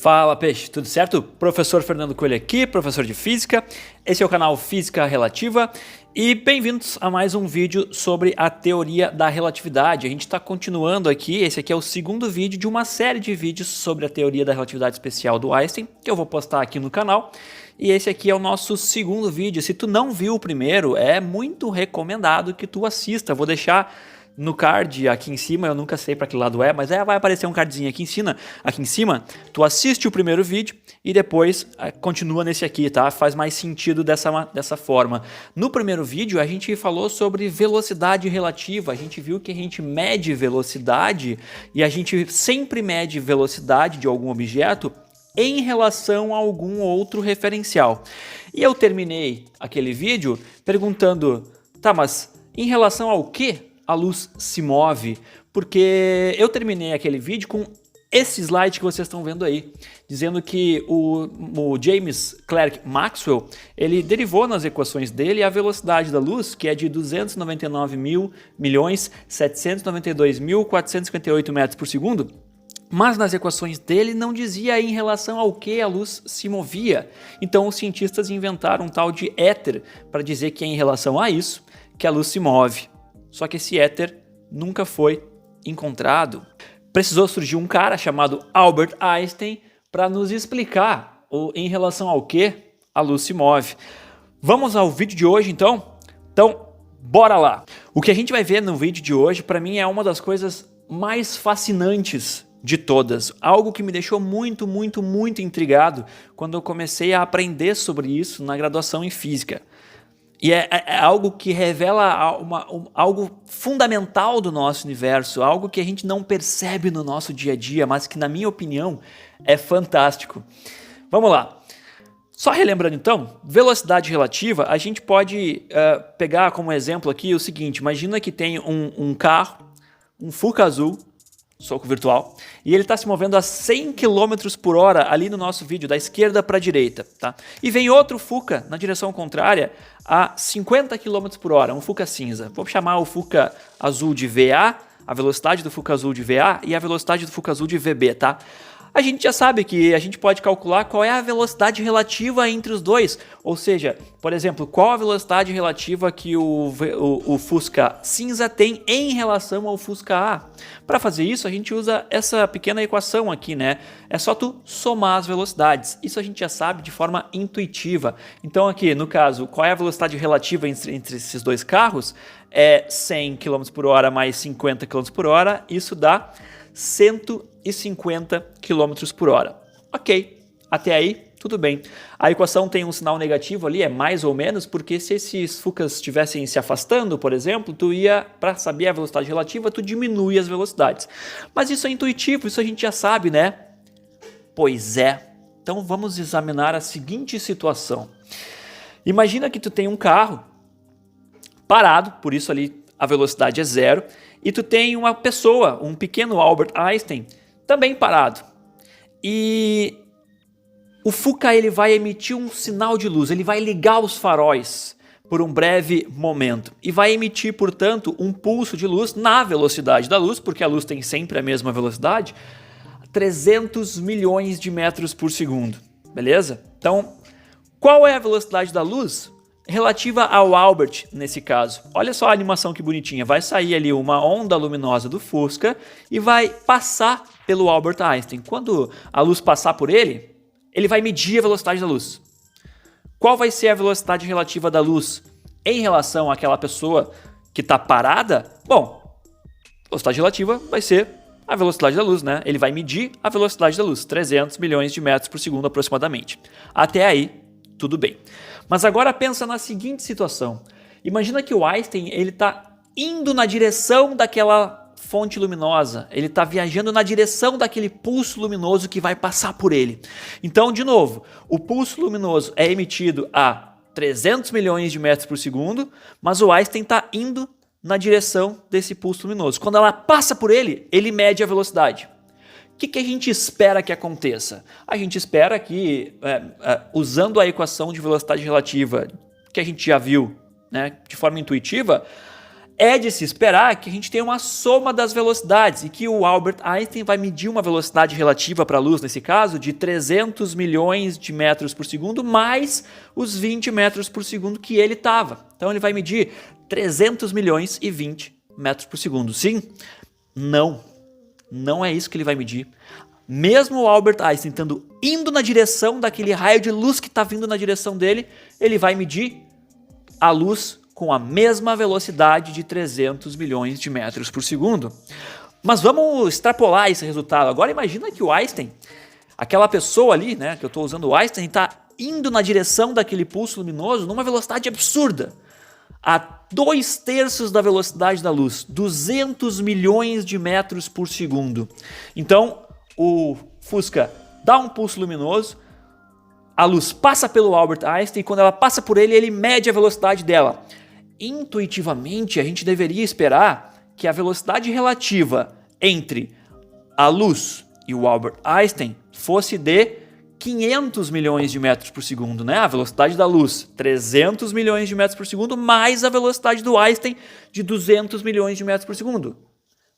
Fala peixe, tudo certo? Professor Fernando Coelho aqui, professor de Física. Esse é o canal Física Relativa e bem-vindos a mais um vídeo sobre a teoria da relatividade. A gente está continuando aqui, esse aqui é o segundo vídeo de uma série de vídeos sobre a teoria da relatividade especial do Einstein, que eu vou postar aqui no canal. E esse aqui é o nosso segundo vídeo. Se tu não viu o primeiro, é muito recomendado que tu assista. Vou deixar no card aqui em cima, eu nunca sei para que lado é, mas vai aparecer um cardzinho aqui em cima, tu assiste o primeiro vídeo e depois continua nesse aqui, tá? Faz mais sentido dessa forma. No primeiro vídeo a gente falou sobre velocidade relativa, a gente viu que a gente mede velocidade e a gente sempre mede velocidade de algum objeto em relação a algum outro referencial. E eu terminei aquele vídeo perguntando, tá, mas em relação ao que a luz se move? Porque eu terminei aquele vídeo com esse slide que vocês estão vendo aí, dizendo que o James Clerk Maxwell, ele derivou nas equações dele a velocidade da luz, que é de 299.792.458 metros por segundo, mas nas equações dele não dizia em relação ao que a luz se movia. Então os cientistas inventaram um tal de éter para dizer que é em relação a isso que a luz se move. Só que esse éter nunca foi encontrado. Precisou surgir um cara chamado Albert Einstein para nos explicar em relação ao que a luz se move. Vamos ao vídeo de hoje então? Então, bora lá! O que a gente vai ver no vídeo de hoje, para mim, é uma das coisas mais fascinantes de todas. Algo que me deixou muito intrigado quando eu comecei a aprender sobre isso na graduação em Física. E é algo que revela algo fundamental do nosso universo, algo que a gente não percebe no nosso dia a dia, mas que, na minha opinião, é fantástico. Vamos lá. Só relembrando então, velocidade relativa, a gente pode pegar como exemplo aqui o seguinte: imagina que tem um carro, um Fuca azul, soco virtual, e ele está se movendo a 100 km por hora ali no nosso vídeo, da esquerda para a direita, tá? E vem outro Fuca na direção contrária a 50 km por hora, um Fuca cinza. Vou chamar o Fuca azul de VA, a velocidade do Fuca azul de VA e a velocidade do Fuca azul de VB, tá? A gente já sabe que a gente pode calcular qual é a velocidade relativa entre os dois. Ou seja, por exemplo, qual a velocidade relativa que o Fusca cinza tem em relação ao Fusca A. Para fazer isso, a gente usa essa pequena equação aqui, né? É só tu somar as velocidades. Isso a gente já sabe de forma intuitiva. Então aqui, no caso, qual é a velocidade relativa entre esses dois carros? É 100 km por hora mais 50 km por hora. Isso dá 150 km por hora. Ok, até aí tudo bem. A equação tem um sinal negativo ali, é mais ou menos, porque se esses Fucas estivessem se afastando, por exemplo, para saber a velocidade relativa, tu diminui as velocidades. Mas isso é intuitivo, isso a gente já sabe, né? Pois é. Então vamos examinar a seguinte situação. Imagina que tu tem um carro parado, por isso ali a velocidade é zero, e tu tem uma pessoa, um pequeno Albert Einstein, também parado. E o Fuca ele vai emitir um sinal de luz, ele vai ligar os faróis por um breve momento e vai emitir, portanto, um pulso de luz na velocidade da luz, porque a luz tem sempre a mesma velocidade, 300 milhões de metros por segundo, beleza? Então, qual é a velocidade da luz relativa ao Albert nesse caso? Olha só a animação que bonitinha. Vai sair ali uma onda luminosa do Fusca e vai passar pelo Albert Einstein. Quando a luz passar por ele, ele vai medir a velocidade da luz. Qual vai ser a velocidade relativa da luz em relação àquela pessoa que está parada? Bom, a velocidade relativa vai ser a velocidade da luz, né? Ele vai medir a velocidade da luz, 300 milhões de metros por segundo aproximadamente. Até aí, tudo bem. Mas agora pensa na seguinte situação. Imagina que o Einstein está indo na direção daquela fonte luminosa. Ele está viajando na direção daquele pulso luminoso que vai passar por ele. Então, de novo, o pulso luminoso é emitido a 300 milhões de metros por segundo, mas o Einstein está indo na direção desse pulso luminoso. Quando ela passa por ele, ele mede a velocidade. O que a gente espera que aconteça? A gente espera que, usando a equação de velocidade relativa que a gente já viu, né, de forma intuitiva, É de se esperar que a gente tenha uma soma das velocidades e que o Albert Einstein vai medir uma velocidade relativa para a luz, nesse caso, de 300 milhões de metros por segundo, mais os 20 metros por segundo que ele estava. Então ele vai medir 300 milhões e 20 metros por segundo. Sim? Não. Não é isso que ele vai medir. Mesmo o Albert Einstein indo na direção daquele raio de luz que está vindo na direção dele, ele vai medir a luz com a mesma velocidade de 300 milhões de metros por segundo. Mas vamos extrapolar esse resultado. Agora imagina que o Einstein, aquela pessoa ali, né, que eu estou usando o Einstein, está indo na direção daquele pulso luminoso numa velocidade absurda, a 2/3 da velocidade da luz, 200 milhões de metros por segundo. Então, o Fusca dá um pulso luminoso, a luz passa pelo Albert Einstein e quando ela passa por ele, ele mede a velocidade dela. Intuitivamente, a gente deveria esperar que a velocidade relativa entre a luz e o Albert Einstein fosse de 500 milhões de metros por segundo, né? A velocidade da luz, 300 milhões de metros por segundo, mais a velocidade do Einstein de 200 milhões de metros por segundo.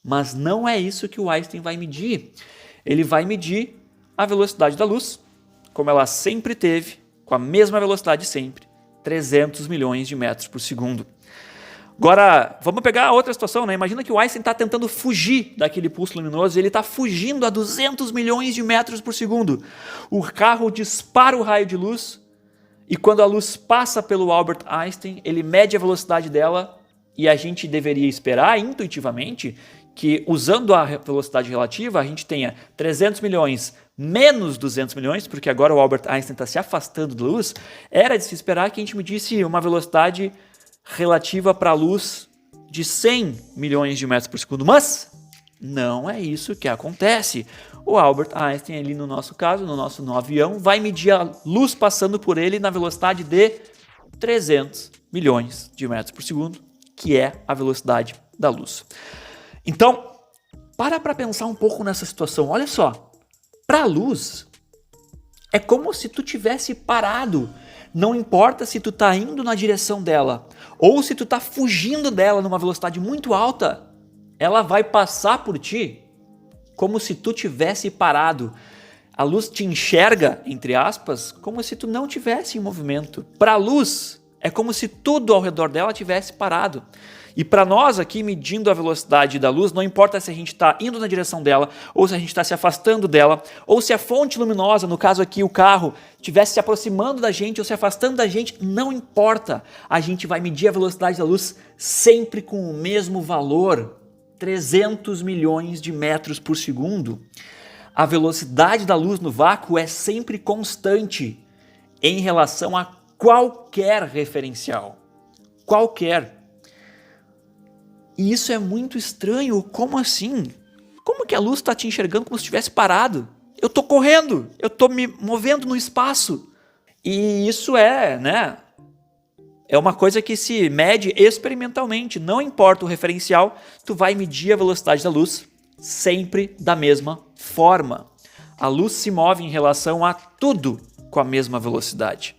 Mas não é isso que o Einstein vai medir. Ele vai medir a velocidade da luz, como ela sempre teve, com a mesma velocidade sempre, 300 milhões de metros por segundo. Agora, vamos pegar outra situação, né? Imagina que o Einstein está tentando fugir daquele pulso luminoso e ele está fugindo a 200 milhões de metros por segundo. O carro dispara o raio de luz e quando a luz passa pelo Albert Einstein, ele mede a velocidade dela e a gente deveria esperar intuitivamente que, usando a velocidade relativa, a gente tenha 300 milhões menos 200 milhões, porque agora o Albert Einstein está se afastando da luz. Era de se esperar que a gente medisse uma velocidade relativa para a luz de 100 milhões de metros por segundo, mas não é isso que acontece. O Albert Einstein, ali no nosso caso, no avião, vai medir a luz passando por ele na velocidade de 300 milhões de metros por segundo, que é a velocidade da luz. Então, para pensar um pouco nessa situação. Olha só, para a luz, é como se tu tivesse parado. Não importa se tu está indo na direção dela ou se tu está fugindo dela numa velocidade muito alta, ela vai passar por ti como se tu tivesse parado. A luz te enxerga, entre aspas, como se tu não tivesse em movimento. Para a luz, é como se tudo ao redor dela tivesse parado. E para nós aqui, medindo a velocidade da luz, não importa se a gente está indo na direção dela, ou se a gente está se afastando dela, ou se a fonte luminosa, no caso aqui o carro, estivesse se aproximando da gente ou se afastando da gente, não importa. A gente vai medir a velocidade da luz sempre com o mesmo valor, 300 milhões de metros por segundo. A velocidade da luz no vácuo é sempre constante em relação a qualquer referencial. Qualquer. E isso é muito estranho. Como assim? Como que a luz está te enxergando como se estivesse parado? Eu estou correndo, eu estou me movendo no espaço. E isso é uma coisa que se mede experimentalmente. Não importa o referencial, tu vai medir a velocidade da luz sempre da mesma forma. A luz se move em relação a tudo com a mesma velocidade.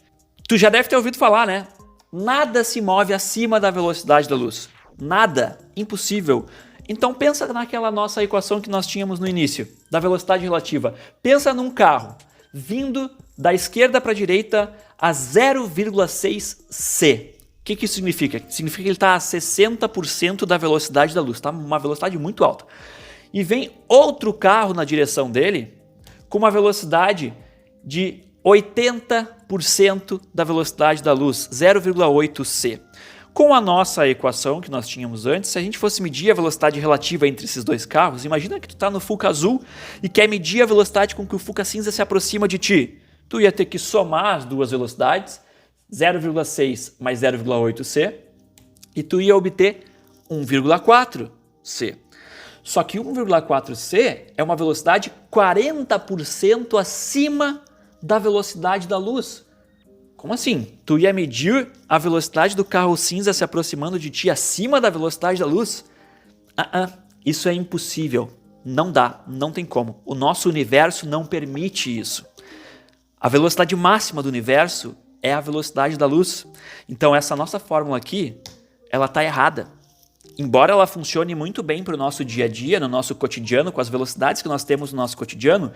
Tu já deve ter ouvido falar, né? Nada se move acima da velocidade da luz. Nada. Impossível. Então pensa naquela nossa equação que nós tínhamos no início, da velocidade relativa. Pensa num carro vindo da esquerda para a direita a 0,6 c. O que isso significa? Significa que ele está a 60% da velocidade da luz, tá? Uma velocidade muito alta. E vem outro carro na direção dele com uma velocidade de 80% da velocidade da luz, 0,8 c. Com a nossa equação que nós tínhamos antes, se a gente fosse medir a velocidade relativa entre esses dois carros, imagina que tu está no Fuca azul e quer medir a velocidade com que o Fuca cinza se aproxima de ti. Tu ia ter que somar as duas velocidades, 0,6 mais 0,8 c, e tu ia obter 1,4 c. Só que 1,4 c é uma velocidade 40% acima da velocidade da luz. Como assim? Tu ia medir a velocidade do carro cinza se aproximando de ti acima da velocidade da luz? Isso é impossível. Não dá, não tem como. O nosso universo não permite isso. A velocidade máxima do universo é a velocidade da luz. Então essa nossa fórmula aqui, ela está errada. embora ela funcione muito bem para o nosso dia a dia, no nosso cotidiano, com as velocidades que nós temos no nosso cotidiano,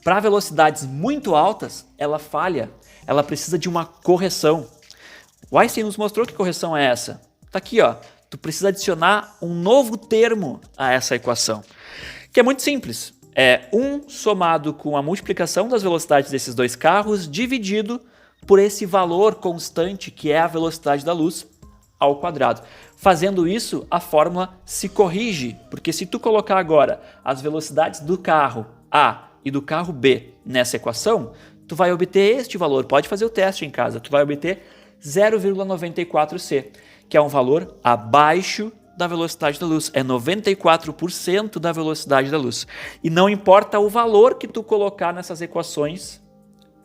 para velocidades muito altas, ela falha, ela precisa de uma correção. O Einstein nos mostrou que correção é essa. Tá aqui, ó. Tu precisa adicionar um novo termo a essa equação, que é muito simples. É 1 somado com a multiplicação das velocidades desses dois carros dividido por esse valor constante que é a velocidade da luz ao quadrado. Fazendo isso, a fórmula se corrige, porque se tu colocar agora as velocidades do carro A e do carro B nessa equação, tu vai obter este valor. Pode fazer o teste em casa. Tu vai obter 0,94c, que é um valor abaixo da velocidade da luz. É 94% da velocidade da luz. E não importa o valor que tu colocar nessas equações,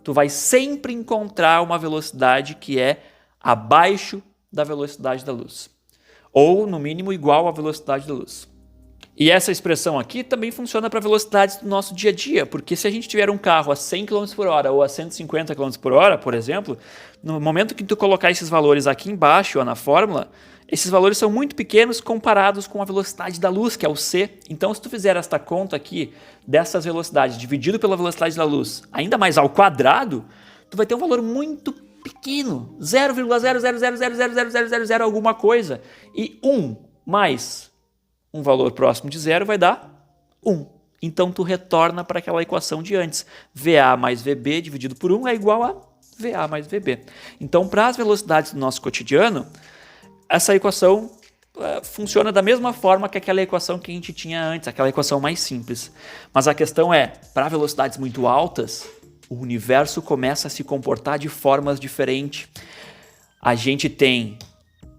tu vai sempre encontrar uma velocidade que é abaixo da velocidade da luz. Ou, no mínimo, igual à velocidade da luz. E essa expressão aqui também funciona para velocidades do nosso dia a dia, porque se a gente tiver um carro a 100 km por hora ou a 150 km por hora, por exemplo, no momento que tu colocar esses valores aqui embaixo, ó, na fórmula, esses valores são muito pequenos comparados com a velocidade da luz, que é o c. Então, se tu fizer esta conta aqui dessas velocidades dividido pela velocidade da luz, ainda mais ao quadrado, tu vai ter um valor muito pequeno, 0,0000000 alguma coisa. E 1 mais um valor próximo de zero vai dar 1. Então, tu retorna para aquela equação de antes. VA mais VB dividido por 1 é igual a VA mais VB. Então, para as velocidades do nosso cotidiano, essa equação funciona da mesma forma que aquela equação que a gente tinha antes, aquela equação mais simples. Mas a questão é, para velocidades muito altas, o universo começa a se comportar de formas diferentes. A gente tem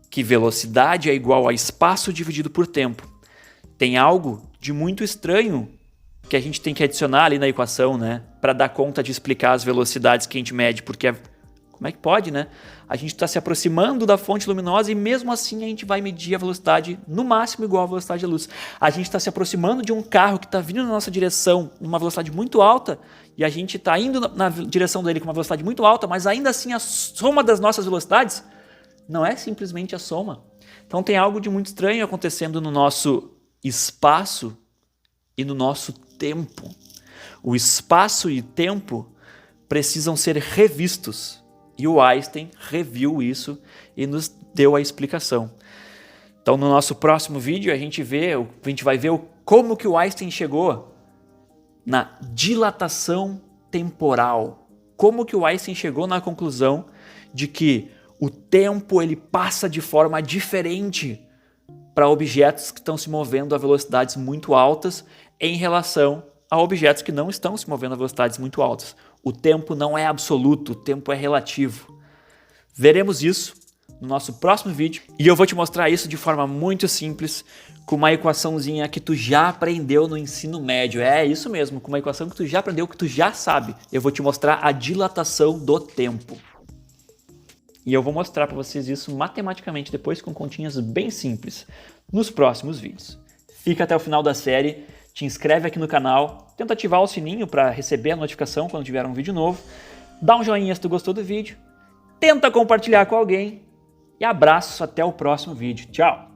que velocidade é igual a espaço dividido por tempo. Tem algo de muito estranho que a gente tem que adicionar ali na equação, né? Para dar conta de explicar as velocidades que a gente mede, porque como é que pode, né? A gente está se aproximando da fonte luminosa e mesmo assim a gente vai medir a velocidade no máximo igual à velocidade da luz. A gente está se aproximando de um carro que está vindo na nossa direção numa velocidade muito alta e a gente está indo na direção dele com uma velocidade muito alta, mas ainda assim a soma das nossas velocidades não é simplesmente a soma. Então tem algo de muito estranho acontecendo no nosso espaço e no nosso tempo. O espaço e o tempo precisam ser revistos. E o Einstein reviu isso e nos deu a explicação. Então, no nosso próximo vídeo, a gente vai ver como que o Einstein chegou na dilatação temporal. Como que o Einstein chegou na conclusão de que o tempo ele passa de forma diferente para objetos que estão se movendo a velocidades muito altas em relação a objetos que não estão se movendo a velocidades muito altas. O tempo não é absoluto, o tempo é relativo. Veremos isso no nosso próximo vídeo e eu vou te mostrar isso de forma muito simples, com uma equaçãozinha que tu já aprendeu no ensino médio. É isso mesmo, com uma equação que tu já aprendeu, que tu já sabe. Eu vou te mostrar a dilatação do tempo. E eu vou mostrar para vocês isso matematicamente depois com continhas bem simples nos próximos vídeos. Fica até o final da série, te inscreve aqui no canal, tenta ativar o sininho para receber a notificação quando tiver um vídeo novo, dá um joinha se tu gostou do vídeo, tenta compartilhar com alguém e abraço até o próximo vídeo. Tchau!